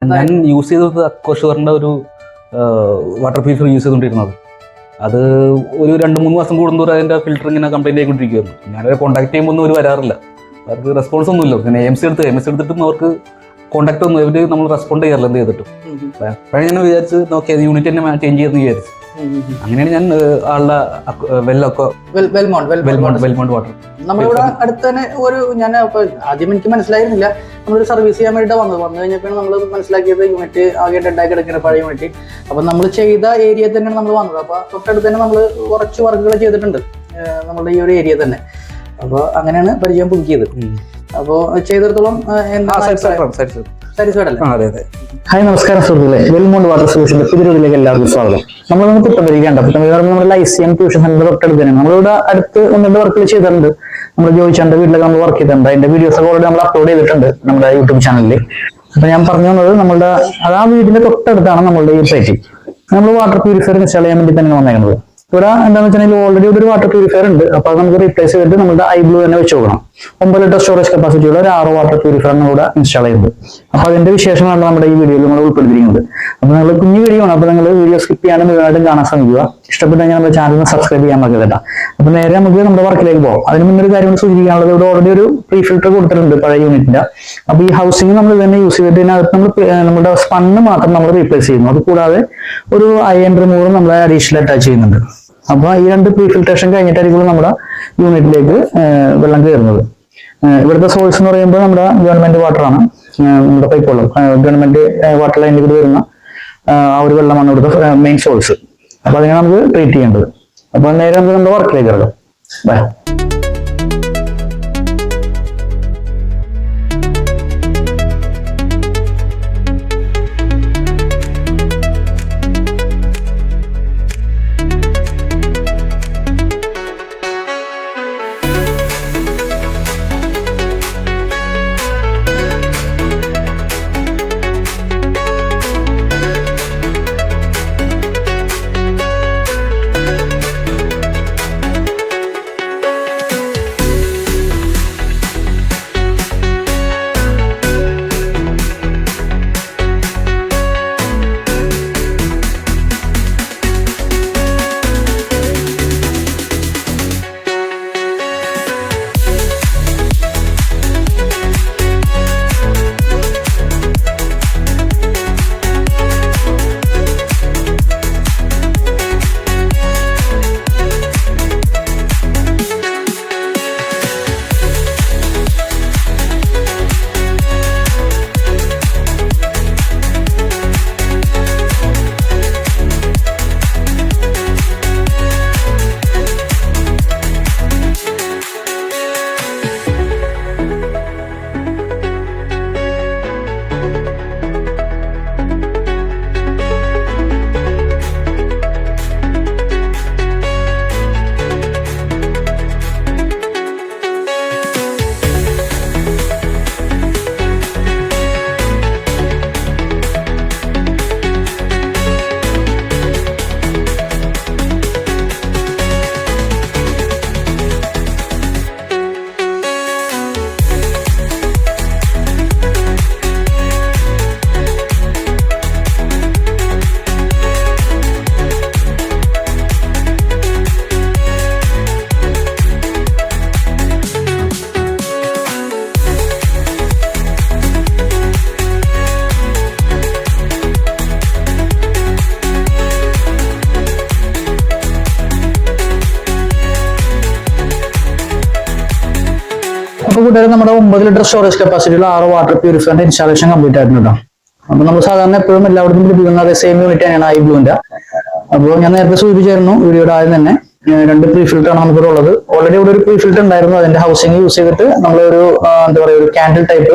ഞാൻ യൂസ് ചെയ്തത് അക്വാഷുവറിൻ്റെ ഒരു വാട്ടർ പ്യൂരിഫയർ യൂസ് ചെയ്തുകൊണ്ടിരുന്നത്. അത് ഒരു 2-3 മാസം കൂടുന്നതോറും അതിൻ്റെ ഫിൽറ്റർ ഇങ്ങനെ കംപ്ലൈൻറ്റ് ആയിക്കൊണ്ടിരിക്കുകയായിരുന്നു. ഞാനവരെ കോൺടാക്ട് ചെയ്യുമ്പോൾ ഒന്നും അവർ വരാറില്ല, അവർക്ക് റെസ്പോൺസ് ഒന്നുമില്ല. പിന്നെ എം എസ് എടുത്തിട്ടും അവർക്ക് കോൺടാക്ട് ഒന്നും ഇവർ നമ്മൾ റെസ്പോണ്ട് ചെയ്യാറില്ല എന്ത് ചെയ്തിട്ടും. അപ്പോഴാണ് ഞാൻ വിചാരിച്ച് നോക്കിയത് യൂണിറ്റ് തന്നെ ചേഞ്ച് ചെയ്യുമെന്ന് വിചാരിച്ചു. അങ്ങനെയാണ് ഞാൻ ആളുടെ വെൽമോണ്ട് വാട്ടർ നമ്മളിവിടെ അടുത്ത് തന്നെ ഞാൻ ആദ്യം എനിക്ക് മനസ്സിലായിരുന്നില്ല. നമ്മളൊരു സർവീസ് ചെയ്യാൻ വേണ്ടിയിട്ട് വന്നു കഴിഞ്ഞപ്പോൾ നമ്മൾ മനസ്സിലാക്കിയത് യൂണിറ്റ് ആകെ ഡെഡായി കിടക്കുന്ന പഴയ യൂണിറ്റ്. അപ്പം നമ്മൾ ചെയ്ത ഏരിയ തന്നെയാണ് നമ്മൾ വന്നത്. അപ്പോൾ തൊട്ടടുത്ത് തന്നെ നമ്മൾ കുറച്ച് വർക്കുകൾ ചെയ്തിട്ടുണ്ട് നമ്മളുടെ ഈ ഒരു ഏരിയ തന്നെ. അപ്പോൾ അങ്ങനെയാണ് പരിചയം പുതുക്കിയത്. അപ്പോൾ ചെയ്തിടത്തോളം സാറ്റിസ്ഫൈഡ് അല്ലേ? ഹായ്, നമസ്കാരം സുഹൃത്തുക്കളെ. വെൽമോണ്ട് വാട്ടർ സൊല്യൂഷന്റെ പുതിയൊരിലേക്ക് എല്ലാവർക്കും സ്വാഗതം. നമ്മളൊന്ന് പുത്തമ്പരിക്കണ്ട നമ്മുടെ ICM ട്യൂഷൻ സെന്റർ തൊട്ടടുത്ത് തന്നെ നമ്മളിവിടെ അടുത്ത് 1-2 വർക്കുകൾ ചെയ്തിട്ടുണ്ട്. നമ്മൾ ജോയിച്ചാണ്ട് വീട്ടിലൊക്കെ നമ്മൾ വർക്ക് ചെയ്തിട്ടുണ്ട്. അതിന്റെ വീഡിയോസ് ഒക്കെ ഓൾറെഡി നമ്മൾ അപ്ലോഡ് ചെയ്തിട്ടുണ്ട് നമ്മുടെ യൂട്യൂബ് ചാനലിൽ. അപ്പൊ ഞാൻ പറഞ്ഞു തന്നത് നമ്മുടെ ആ വീടിന്റെ തൊട്ടടുത്താണ് നമ്മളുടെ ഈ സൈറ്റ്. നമ്മൾ വാട്ടർ പ്യൂരിഫയർ ഇൻസ്റ്റാൾ ചെയ്യാൻ വേണ്ടി തന്നെ വന്നേക്കുന്നത്. ഇവിടെ എന്താണെന്ന് വെച്ചാൽ ഓൾറെഡി ഒരു വാട്ടർ പ്യൂരിഫയർ ഉണ്ട്. അപ്പൊ അത് നമുക്ക് റീപ്ലേസ് ചെയ്തിട്ട് നമ്മുടെ iBlue തന്നെ വെച്ച് നോക്കണം. 9 ലിറ്റർ സ്റ്റോറേജ് കപ്പാസിറ്റി ഉള്ള ഒരു 6 വാട്ടർ പ്യൂരിഫയർ ഇവിടെ ഇൻസ്റ്റാൾ ചെയ്യുന്നത്. അപ്പൊ അതിന്റെ വിശേഷമാണ് നമ്മുടെ ഈ വീഡിയോയിൽ നമ്മൾ ഉൾപ്പെടുത്തിയിരിക്കുന്നത്. അപ്പൊ നിങ്ങൾ കുഞ്ഞു വീഡിയോ ആണ്, അപ്പൊ നിങ്ങൾ വീഡിയോ സ്കിപ്പ് ചെയ്യാനും മുഴുവനായിട്ടും കാണാൻ ശ്രമിക്കുക. ഇഷ്ടപ്പെട്ടെങ്കിൽ നമ്മുടെ ചാനൽ സബ്സ്ക്രൈബ് ചെയ്യാൻ മറക്കരുത്. അപ്പൊ നേരെ നമുക്ക് നമ്മുടെ വർക്കിലേക്ക് പോകാം. അതിന് മുന്നേ ഒരു കാര്യം സൂചിപ്പിക്കാനുള്ളത്, ഇവിടെ ഓൾറെഡി ഒരു പ്രീ ഫിൽറ്റർ കൊടുത്തിട്ടുണ്ട് പഴയ യൂണിറ്റിന്റെ. അപ്പൊ ഈ ഹൗസിംഗ് നമ്മൾ തന്നെ യൂസ് ചെയ്തിട്ട് അതിനകത്ത് നമ്മുടെ സ്പണ്ണ് മാത്രം നമ്മൾ റീപ്ലേസ് ചെയ്യുന്നു. അത് കൂടാതെ ഒരു അയൺ റിമൂവർ നമ്മൾ അഡീഷണൽ അറ്റാച്ച് ചെയ്യുന്നുണ്ട്. അപ്പൊ ഈ 2 പ്രീ ഫിൽട്രേഷൻ കഴിഞ്ഞിട്ടായിരിക്കും നമ്മുടെ യൂണിറ്റിലേക്ക് വെള്ളം കയറുന്നത്. ഇവിടുത്തെ സോഴ്സ് എന്ന് പറയുമ്പോൾ നമ്മുടെ ഗവൺമെന്റ് വാട്ടറാണ്. നമ്മുടെ പൈപ്പ് വെള്ളം ഗവൺമെന്റ് വാട്ടർ ലൈനിൽ കൂടി വരുന്ന ആ ഒരു വെള്ളമാണ് ഇവിടുത്തെ മെയിൻ സോഴ്സ്. അപ്പൊ അതിനെ നമുക്ക് ട്രീറ്റ് ചെയ്യേണ്ടത്. അപ്പൊ നേരെ നമുക്ക് നമ്മുടെ വർക്കിലേക്ക് ഇറങ്ങാം. ബൈ. അപ്പൊ കൂട്ടുകാരെ, നമ്മുടെ 9 ലിറ്റർ സ്റ്റോറേജ് കപ്പാസിറ്റിയുള്ള 6 വാട്ടർ പ്യൂരിഫയറിന്റെ ഇൻസ്റ്റാളേഷൻ കംപ്ലീറ്റ് ആയിട്ടുണ്ട്. അപ്പൊ നമ്മൾ സാധാരണ എപ്പോഴും എല്ലായിടത്തും ലഭിക്കുന്ന അതേ സെയിം യൂണിറ്റ് തന്നെയാണ് iBlueന്റെ. അപ്പോൾ ഞാൻ നേരത്തെ സൂചിപ്പിച്ചായിരുന്നു വീഡിയോയുടെ ആദ്യം തന്നെ 2 പ്രീ ഫിൽറ്റർ ആണ് നമുക്കിവിടെ ഉള്ളത്. ഓൾറെഡി ഇവിടെ ഒരു പ്രീ ഫിൽറ്റർ ഉണ്ടായിരുന്നു. അതിന്റെ ഹൗസിംഗ് യൂസ് ചെയ്തിട്ട് നമ്മളൊരു എന്താ പറയുക ഒരു ക്യാൻഡിൽ ടൈപ്പ്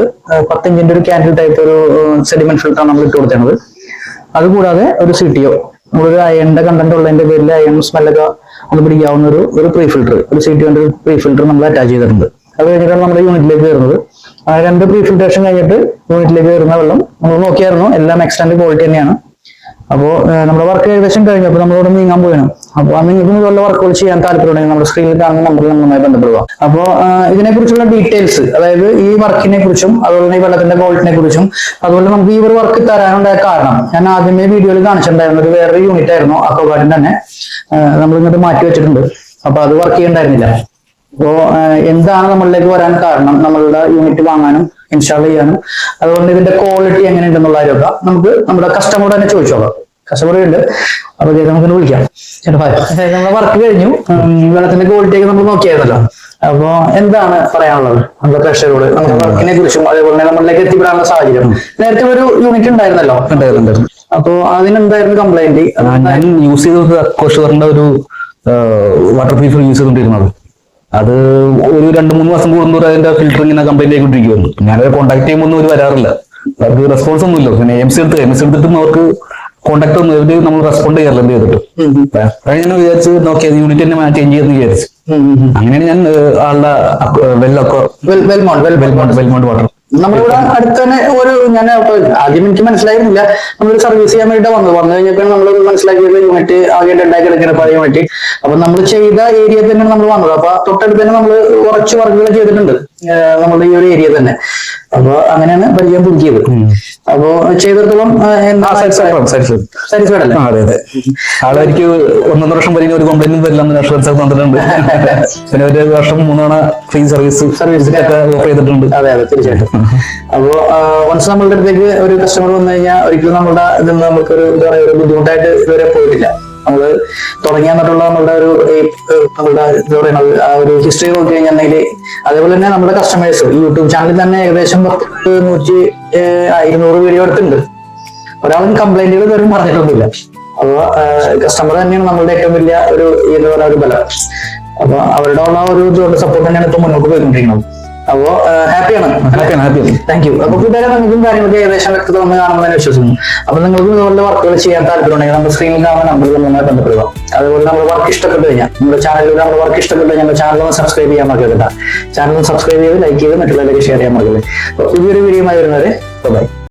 10 ഇഞ്ചിന്റെ ഒരു ക്യാൻഡിൽ ടൈപ്പ് ഒരു സെഡിമെന്റ് ഫിൽറ്റർ ആണ് നമ്മൾ ഇട്ട് കൊടുത്തത്. അതുകൂടാതെ ഒരു CTO നമ്മളൊരു അയണിന്റെ കണ്ടന്റ് ഉള്ളതിന്റെ പേരിൽ അയൺ സ്മെല്ലൊക്കെ ഒന്ന് പിടിക്കാവുന്ന ഒരു പ്രീ ഫിൽറ്റർ, ഒരു CTOന്റെ ഒരു പ്രീ ഫിൽറ്റർ നമ്മൾ അറ്റാച്ച് ചെയ്തിട്ടുണ്ട്. അത് കഴിഞ്ഞിട്ടാണ് നമ്മുടെ യൂണിറ്റിലേക്ക് വരുന്നത്. 2 പ്രീ ഫിൽട്രേഷൻ കഴിഞ്ഞിട്ട് യൂണിറ്റിലേക്ക് വരുന്ന വെള്ളം നമ്മൾ നോക്കിയായിരുന്നു, എല്ലാം എക്സ്റ്റൻഡ് ക്വാളിറ്റി തന്നെയാണ്. അപ്പോൾ നമ്മുടെ വർക്ക് ഏകദേശം കഴിഞ്ഞു. അപ്പോൾ നമ്മളിവിടെ നീങ്ങാൻ പോകണം. അപ്പോൾ നിങ്ങൾക്ക് ഇതുപോലുള്ള വർക്കുകൾ ചെയ്യാൻ താല്പര്യമുണ്ടെങ്കിൽ നമ്മുടെ സ്ക്രീനിൽ കാണുന്ന നമ്പറിൽ നമ്മളുമായി ബന്ധപ്പെടുക. അപ്പോൾ ഇതിനെക്കുറിച്ചുള്ള ഡീറ്റെയിൽസ്, അതായത് ഈ വർക്കിനെ കുറിച്ചും അതുപോലെ തന്നെ ഈ വെള്ളത്തിന്റെ ക്വാളിറ്റിനെ കുറിച്ചും അതുപോലെ നമുക്ക് ഈ ഒരു വർക്ക് തരാനുണ്ടായ കാരണം ഞാൻ ആദ്യമേ വീഡിയോയിൽ കാണിച്ചിട്ടുണ്ടായിരുന്നു. ഒരു വേറൊരു യൂണിറ്റ് ആയിരുന്നു അക്വാഗാർഡിൽ തന്നെ നമ്മൾ ഇങ്ങോട്ട് മാറ്റി വെച്ചിട്ടുണ്ട്. അപ്പൊ അത് വർക്ക് ചെയ്യണ്ടായിരുന്നില്ല. അപ്പോ എന്താണ് നമ്മളിലേക്ക് വരാൻ കാരണം, നമ്മളുടെ യൂണിറ്റ് വാങ്ങാനും ഇൻസ്റ്റാൾ ചെയ്യാനും അതുകൊണ്ട് ഇതിന്റെ ക്വാളിറ്റി എങ്ങനെയുണ്ടെന്നുള്ള കാര്യമൊക്കെ നമുക്ക് നമ്മുടെ കസ്റ്റമറോട് തന്നെ ചോദിച്ചോളാം. കസ്റ്റമർ ഉണ്ട്, അപ്പൊ നമുക്ക് വിളിക്കാം. നമ്മുടെ വർക്ക് കഴിഞ്ഞു, വെള്ളത്തിന്റെ ക്വാളിറ്റി ഒക്കെ നമ്മൾ നോക്കിയായിരുന്നല്ലോ. അപ്പൊ എന്താണ് പറയാനുള്ളത് നമ്മുടെ പ്രേക്ഷകരോട് നമ്മുടെ വർക്കിനെ കുറിച്ചും അതേപോലെ നമ്മളിലേക്ക് എത്തിപ്പെടാനുള്ള സാഹചര്യം? നേരത്തെ ഒരു യൂണിറ്റ് ഉണ്ടായിരുന്നല്ലോ. അപ്പൊ അതിനെന്തായിരുന്നു കംപ്ലൈന്റ്? ഞാൻ യൂസ് ചെയ്തത് അക്വാഷുവറിന്റെ ഒരു വാട്ടർ പ്യൂരിഫയർ യൂസ് ചെയ്തുകൊണ്ടിരുന്നത്. അത് ഒരു 2-3 മാസം കൂടുന്നവർ അതിന്റെ ഫിൽറ്റർ ഇങ്ങനെ കംപ്ലൈന്റ് ആയിക്കൊണ്ടിരിക്കുവായിരുന്നു. ഞാനവരെ കോൺടാക്ട് ചെയ്യുമ്പോൾ ഒന്നും അവർ വരാറില്ല. അവർക്ക് റെസ്പോൺസ് ഒന്നും ഇല്ല. പിന്നെ എം സി എടുത്തിട്ടും അവർക്ക് കോൺടാക്ട് ഒന്നും ഇവര് നമ്മൾ റെസ്പോണ്ട് ചെയ്യാറില്ല എന്ത് ചെയ്തിട്ട്. ഞാൻ വിചാരിച്ച് നോക്കിയത് യൂണിറ്റ് തന്നെ ചേഞ്ച് ചെയ്യുന്ന വിചാരിച്ചു. അങ്ങനെയാണ് ഞാൻ ആളുടെ വെൽമോണ്ട് വാട്ടർ നമ്മളിവിടെ അടുത്ത് തന്നെ ഒരു ഞാൻ ആദ്യം എനിക്ക് മനസ്സിലായിരുന്നില്ല. നമ്മളൊരു സർവീസ് ചെയ്യാൻ വേണ്ടി വന്നു കഴിഞ്ഞപ്പോൾ നമ്മൾ മനസ്സിലാക്കിയത് യൂണിറ്റ് ആകെ ഉണ്ടാക്കി എടുക്കുന്ന പഴയ യൂണിറ്റ്. അപ്പൊ നമ്മൾ ചെയ്ത ഏരിയ തന്നെ നമ്മൾ വന്നത്. അപ്പൊ തൊട്ടടുത്ത് തന്നെ നമ്മൾ കുറച്ച് വർക്കുകൾ ചെയ്തിട്ടുണ്ട് നമ്മുടെ ഈ ഒരു ഏരിയ തന്നെ. അപ്പൊ അങ്ങനെയാണ് പരിചയം പുതുക്കിയത്. അപ്പൊ ചെയ്തിടത്തോളം സാറ്റിസ്ഫൈഡ് അല്ലേ? അതെ അതെ. ആളെനിക്ക് 1.5 വർഷം വരെ ഒരു കംപ്ലൈന്റും വരില്ലെന്ന് അഷുറൻസ് തന്നിട്ടുണ്ട്. പിന്നെ ഒരു വർഷം 3 തവണ ഫ്രീ സർവീസിനൊക്കെ ഓഫർ ചെയ്തിട്ടുണ്ട്. അതെ അതെ, തീർച്ചയായിട്ടും. അപ്പോ വൺസ് നമ്മളുടെ അടുത്തേക്ക് ഒരു കസ്റ്റമർ വന്നു കഴിഞ്ഞാൽ ഒരിക്കലും നമ്മുടെ ഇതൊന്നും നമുക്കൊരു എന്താ പറയുക ഒരു ബുദ്ധിമുട്ടായിട്ട് ഇതുവരെ പോയിട്ടില്ല. നമ്മള് തുടങ്ങിയെന്നിട്ടുള്ള നമ്മളുടെ ഒരു നമ്മളുടെ എന്താ പറയുന്നത് ആ ഒരു ഹിസ്റ്ററി നോക്കി കഴിഞ്ഞിട്ടുണ്ടെങ്കിൽ അതേപോലെ തന്നെ നമ്മുടെ കസ്റ്റമേഴ്സ് യൂട്യൂബ് ചാനലിൽ തന്നെ ഏകദേശം 200 വീഡിയോ എടുത്തിട്ടുണ്ട്. ഒരാളും കംപ്ലൈന്റുകൾ ഇതുവരെ പറഞ്ഞിട്ടൊന്നുമില്ല. അപ്പൊ കസ്റ്റമർ തന്നെയാണ് നമ്മളുടെ ഏറ്റവും വലിയ ഒരു എന്താ പറയുക ഒരു ബലം. അപ്പൊ അവരുടെ ഉള്ള ഒരു സപ്പോർട്ട് തന്നെയാണ് ഇപ്പൊ മുന്നോട്ട് പോയിക്കൊണ്ടിരിക്കുന്നത്. അപ്പോ ഹാപ്പിയാണ്. Thank you. അപ്പൊ കൂട്ടുകാരെ നമുക്കും കാര്യങ്ങളൊക്കെ ഏകദേശം വ്യക്തത വന്ന് കാണുമ്പോൾ വിശ്വസിക്കുന്നു. അപ്പൊ നിങ്ങൾക്ക് ഇതുപോലെ വർക്കുകൾ ചെയ്യാൻ താല്പര്യമുണ്ടെങ്കിൽ നമ്മുടെ സ്ക്രീനിൽ കാണുന്ന നമ്പറിൽ നമ്മളെ ബന്ധപ്പെടുക. അതുപോലെ നമ്മുടെ വർക്ക് ഇഷ്ടപ്പെട്ട് കഴിഞ്ഞാൽ നമ്മുടെ ചാനലിലൂടെ നമ്മുടെ വർക്ക് ഇഷ്ടപ്പെട്ട് കഴിഞ്ഞാൽ നമ്മുടെ ചാനൽ ഒന്ന് സബ്സ്ക്രൈബ് ചെയ്യാൻ മറക്കരുത്. ചാനൽ ഒന്ന് സബ്സ്ക്രൈബ് ചെയ്ത് ലൈക്ക് ചെയ്ത് മറ്റുള്ളവരിലേക്ക് ഷെയർ ചെയ്യാൻ മറക്കരുത്. അപ്പൊ പുതിയൊരു വീഡിയോ ആയി വരുന്നവരെ ബൈ.